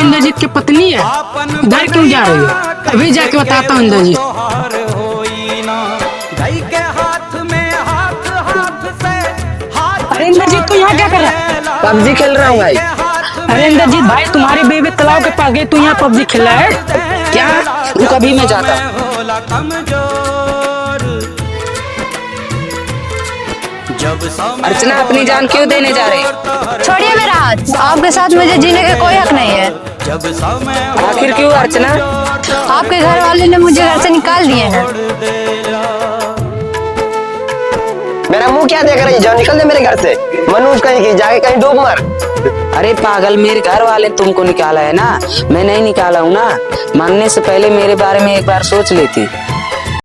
इंद्रजीत की पत्नी है, इधर क्यों जा रही है? अभी जाके बताता हूँ इंद्रजीत। अरे इंद्रजीत तू यहाँ क्या कर रहा है? पबजी खेल रहा हूँ भाई। अरे इंद्रजीत भाई, तुम्हारी बेबी तालाब के पास गई, तू यहाँ पबजी खेल रहा है क्या? रुक अभी मैं जाता हूँ। अर्चना अपनी जान क्यों देने जा रही? छोड़िए मेरा हाथ, आपके साथ मुझे जीने का कोई हक नहीं है। आखिर क्यों अर्चना? आपके घर वाले ने मुझे घर से निकाल दिए हैं। मेरा मुंह क्या देख रही है? जाओ निकल दे मेरे घर से। मनुष्य कहीं की जाके कहीं डूब मर। अरे पागल, मेरे घर वाले तुमको निकाला है ना, मैं नहीं निकाला हूँ ना। मानने से पहले मेरे बारे में एक बार सोच लेती।